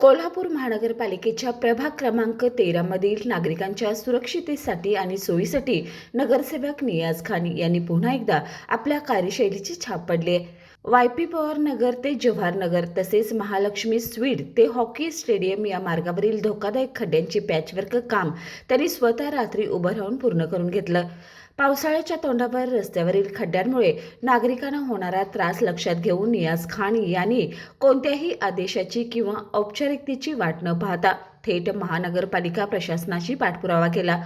कोल्हापूर महानगरपालिकेच्या प्रभाग क्रमांक 13 मधील नागरिकांच्या सुरक्षिततेसाठी आणि सोयीसाठी नगरसेवक नियाज खान यांनी पुन्हा एकदा आपल्या कार्यशैलीची छाप पाडली आहे. वाय.पी. पवार नगर ते जवाहर नगर तसेच महालक्ष्मी स्वीट ते हॉकी स्टेडियम या मार्गावरील धोकादायक खड्ड्यांचे पॅचवर्क काम त्यांनी स्वतः रात्री उभं राहून पूर्ण करून घेतलं. पावसाळ्याच्या तोंडावर रस्त्यावरील खड्ड्यांमुळे नागरिकांना होणारा त्रास लक्षात घेऊन नियाज खान यांनी कोणत्याही आदेशाची किंवा औपचारिकतेची वाट न पाहता थेट महानगरपालिका प्रशासनाशी पाठपुरावा केला.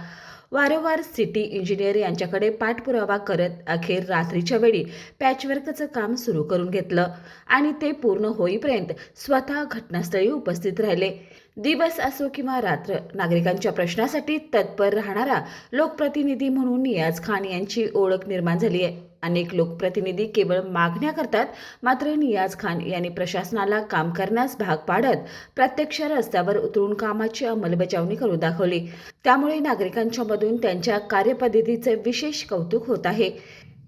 वारंवार सिटी इंजिनियर यांच्याकडे पाठपुरावा करत अखेर रात्रीच्या वेळी पॅचवर्कचं काम सुरू करून घेतलं आणि ते पूर्ण होईपर्यंत स्वतः घटनास्थळी उपस्थित राहिले. दिवस असो किंवा रात्र, नागरिकांच्या प्रश्नासाठी तत्पर राहणारा लोकप्रतिनिधी म्हणून नियाज खान यांची ओळख निर्माण झाली आहे. अनेक लोकप्रतिनिधी केवळ मागण्या करतात, मात्र नियाज खान यांनी प्रशासनाला काम करण्यास भाग पाडत प्रत्यक्ष रस्त्यावर उतरून कामाची अंमलबजावणी करून दाखवली. त्यामुळे नागरिकांच्या मधून त्यांच्या कार्यपद्धतीचे विशेष कौतुक होत आहे.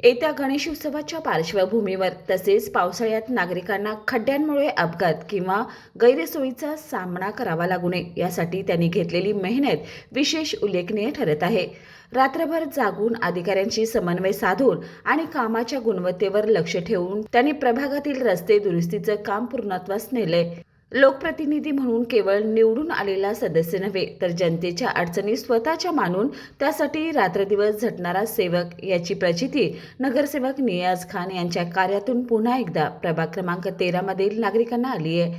येत्या गणेशोत्सवाच्या पार्श्वभूमीवर तसेच पावसाळ्यात नागरिकांना खड्ड्यांमुळे अपघात किंवा गैरसोयीचा सामना करावा लागू नये यासाठी त्यांनी घेतलेली मेहनत विशेष उल्लेखनीय ठरत आहे. रात्रभर जागून अधिकाऱ्यांशी समन्वय साधून आणि कामाच्या गुणवत्तेवर लक्ष ठेवून त्यांनी प्रभागातील रस्ते दुरुस्तीचं काम पूर्णत्वास नेलंय. लोकप्रतिनिधी म्हणून केवळ निवडून आलेला सदस्य नव्हे, तर जनतेच्या अडचणी स्वतःच्या मानून त्यासाठी रात्रदिवस झटणारा सेवक याची प्रचिती नगरसेवक नियाज खान यांच्या कार्यातून पुन्हा एकदा प्रभाग क्रमांक 13 मधील नागरिकांना आली आहे.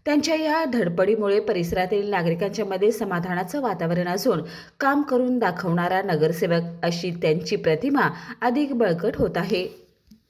त्यांच्या या धडपडीमुळे परिसरातील नागरिकांच्या मध्ये समाधानाचं वातावरण असून काम करून दाखवणारा नगरसेवक अशी त्यांची प्रतिमा अधिक बळकट होत आहे.